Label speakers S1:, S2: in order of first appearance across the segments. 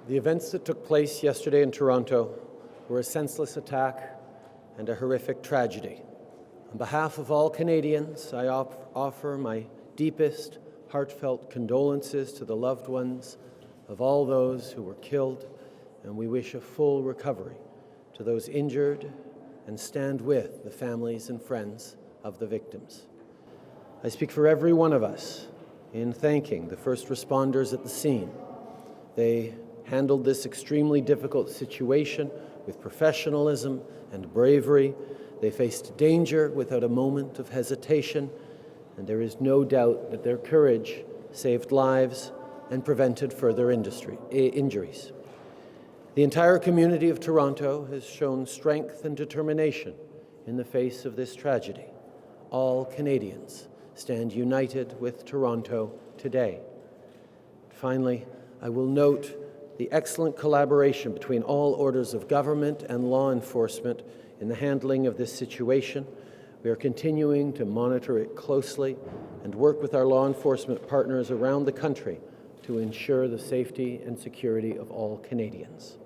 S1: The events that took place yesterday in Toronto were a senseless attack and a horrific tragedy. On behalf of all Canadians, I offer my deepest, heartfelt condolences to the loved ones of all those who were killed, and we wish a full recovery to those injured and stand with the families and friends of the victims. I speak for every one of us in thanking the first responders at the scene. They handled this extremely difficult situation with professionalism and bravery. They faced danger without a moment of hesitation, and there is no doubt that their courage saved lives and prevented further injuries. The entire community of Toronto has shown strength and determination in the face of this tragedy. All Canadians stand united with Toronto today. Finally, I will note the excellent collaboration between all orders of government and law enforcement in the handling of this situation. We are continuing to monitor it closely and work with our law enforcement partners around the country to ensure the safety and security of all Canadians.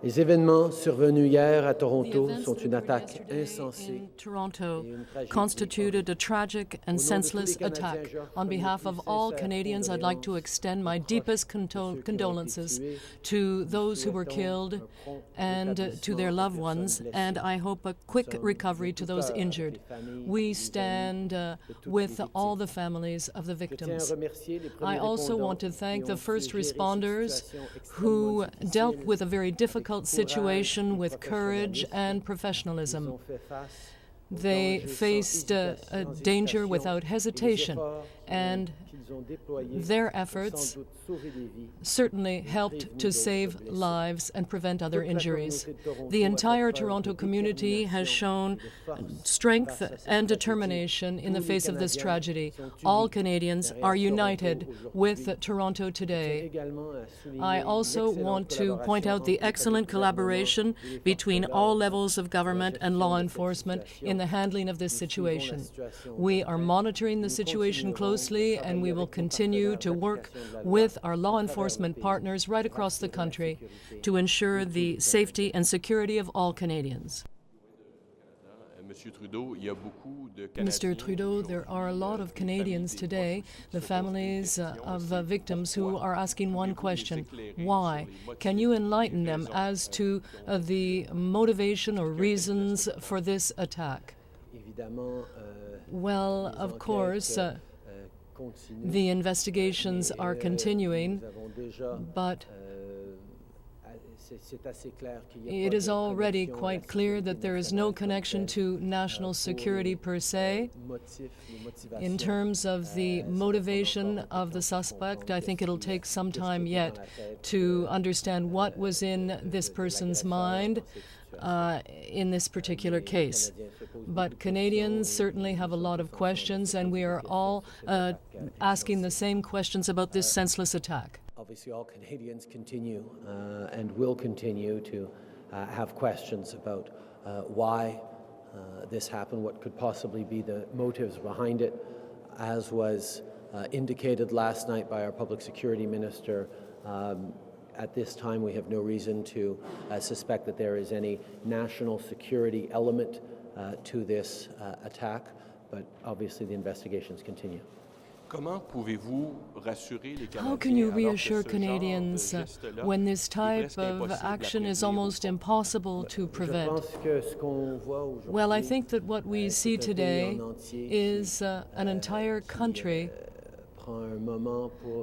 S1: Les événements survenus hier à Toronto sont une attaque insensée.
S2: In Toronto constituted a tragic and senseless attack. On behalf of all Canadians, I'd like to extend my deepest condolences to those who were killed and to their loved ones, and I hope a quick recovery to those injured. We stand with all the families of the victims. I also want to thank the first responders who dealt with a very difficult situation with courage and professionalism. They faced danger without hesitation, and their efforts certainly helped to save lives and prevent other injuries. The entire Toronto community has shown strength and determination in the face of this tragedy. All Canadians are united with Toronto today. I also want to point out the excellent collaboration between all levels of government and law enforcement in the handling of this situation. We are monitoring the situation closely, and we will continue to work with our law enforcement partners right across the country to ensure the safety and security of all Canadians. Mr. Trudeau, there are a lot of Canadians today, the families of victims, who are asking one question: why? Can you enlighten them as to the motivation or reasons for this attack? Well, of course, the investigations are continuing, but it is already quite clear that there is no connection to national security per se. In terms of the motivation of the suspect, I think it'll take some time yet to understand what was in this person's mind in this particular case. But Canadians certainly have a lot of questions, and we are all asking the same questions about this senseless attack.
S1: Obviously, all Canadians continue and will continue to have questions about why this happened, what could possibly be the motives behind it. As was indicated last night by our Public Security Minister, at this time we have no reason to suspect that there is any national security element to this attack, but obviously the investigations continue.
S2: How can you reassure Canadians when this type of action is almost impossible to prevent? Well, I think that what we see today is an entire country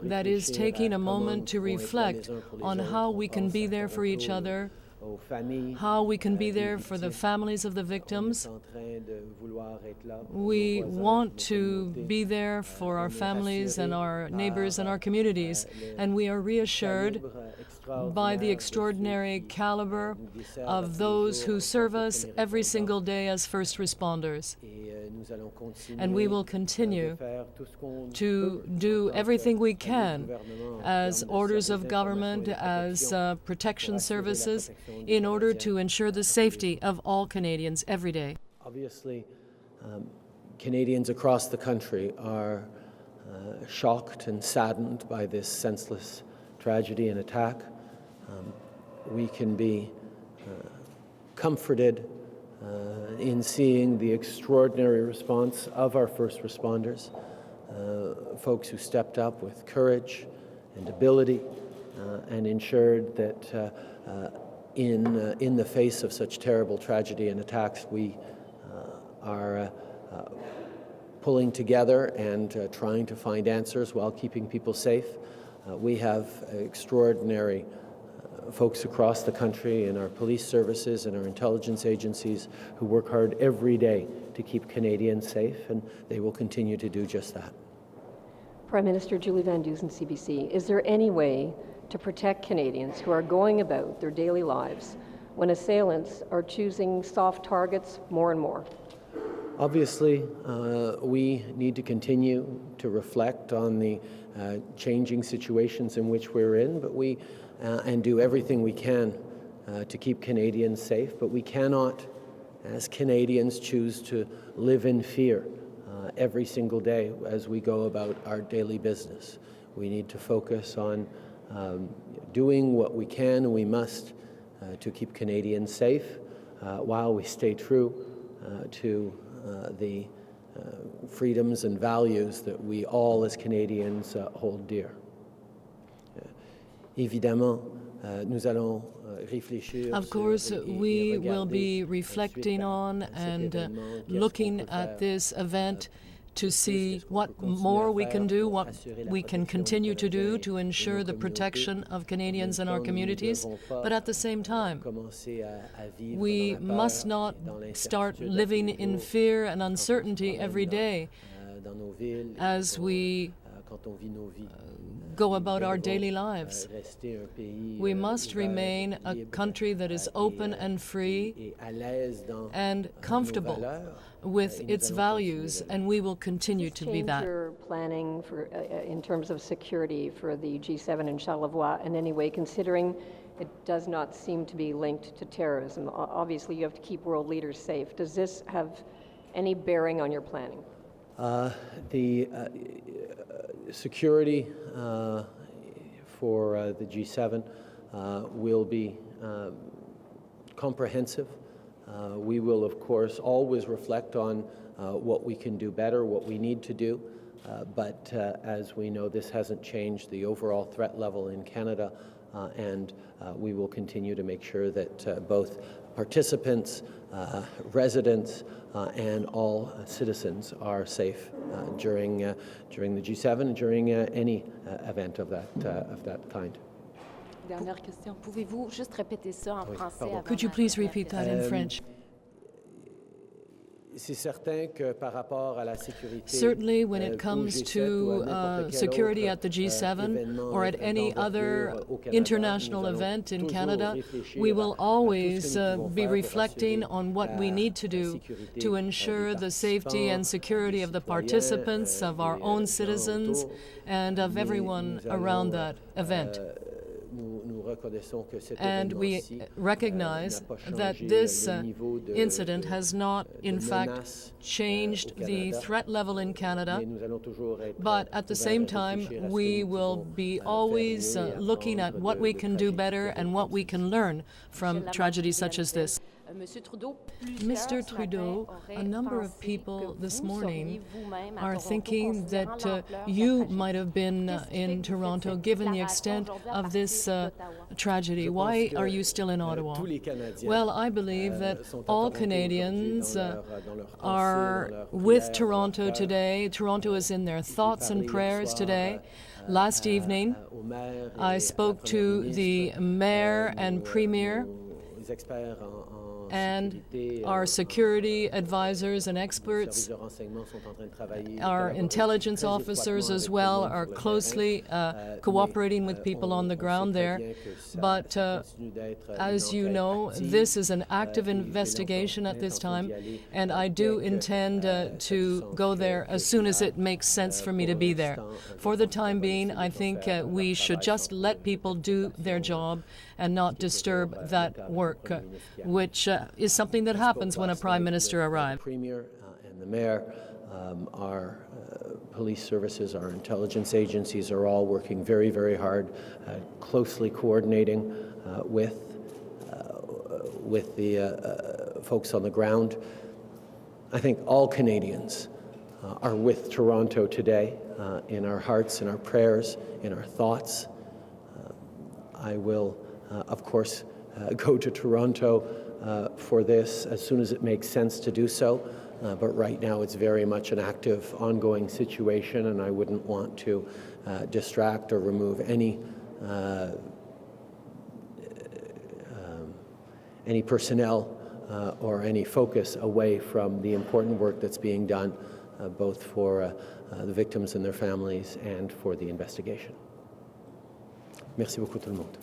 S2: that is taking a moment to reflect on how we can be there for each other, how we can be there for the families of the victims. We want to be there for our families and our neighbors and our communities, and we are reassured by the extraordinary caliber of those who serve us every single day as first responders. And we will continue to do everything we can as orders of government, as protection services, in order to ensure the safety of all Canadians every day.
S1: Obviously, Canadians across the country are shocked and saddened by this senseless tragedy and attack. We can be comforted in seeing the extraordinary response of our first responders, folks who stepped up with courage and ability and ensured that in the face of such terrible tragedy and attacks, we are pulling together and trying to find answers while keeping people safe. We have extraordinary folks across the country in our police services and our intelligence agencies who work hard every day to keep Canadians safe, and they will continue to do just that.
S3: Prime Minister Julie Van Dusen, CBC, is there any way to protect Canadians who are going about their daily lives when assailants are choosing soft targets more and more?
S1: Obviously, we need to continue to reflect on the changing situations in which we're in, but and do everything we can to keep Canadians safe. But we cannot, as Canadians, choose to live in fear every single day as we go about our daily business. We need to focus on doing what we can and we must to keep Canadians safe while we stay true to the freedoms and values that we all as Canadians hold dear. Évidemment, nous allons réfléchir.
S2: Of course, we will be reflecting on and looking at this event to see what more we can do, what we can continue to do to ensure the protection of Canadians and our communities. But at the same time, we must not start living in fear and uncertainty every day as we go about our daily lives. We must remain a country that is open and free and comfortable with its values, and we will continue to be that.
S3: Your planning for, in terms of security for the G7 in Charlevoix in any way, considering it does not seem to be linked to terrorism? Obviously, you have to keep world leaders safe. Does this have any bearing on your planning?
S1: The security for the G7 will be comprehensive. We will, of course, always reflect on what we can do better, what we need to do, but as we know, this hasn't changed the overall threat level in Canada, and we will continue to make sure that both participants, residents, and all citizens are safe during the G7 and during any event of that kind.
S4: Dernière question. Pouvez-vous juste répéter ça en français?
S2: Could you please repeat that in French? Certainly, when it comes to security at the G7 or at any other international event in Canada, we will always be reflecting on what we need to do to ensure the safety and security of the participants, of our own citizens, and of everyone around that event. And we recognize that this incident has not, in fact, changed the threat level in Canada, but at the same time, we will be always looking at what we can do better and what we can learn from tragedies such as this. Mr. Trudeau, a number of people this morning are thinking that you might have been in Toronto given the extent of this tragedy. Why are you still in Ottawa? Well, I believe that all Canadians are with Toronto today. Toronto is in their thoughts and prayers today. Last evening, I spoke to the mayor and premier and our security advisors and experts, our intelligence officers as well, are closely cooperating with people on the ground there. But as you know, this is an active investigation at this time, and I do intend to go there as soon as it makes sense for me to be there. For the time being, I think we should just let people do their job and not disturb that work, which is something that happens when a Prime Minister arrives.
S1: The Premier and the Mayor Our police services, our intelligence agencies are all working very, very hard, closely coordinating with the folks on the ground. I think all Canadians are with Toronto today, in our hearts, in our prayers, in our thoughts. I will, of course, go to Toronto for this as soon as it makes sense to do so. But right now it's very much an active, ongoing situation, and I wouldn't want to distract or remove any personnel or any focus away from the important work that's being done, both for the victims and their families and for the investigation. Merci beaucoup tout le monde.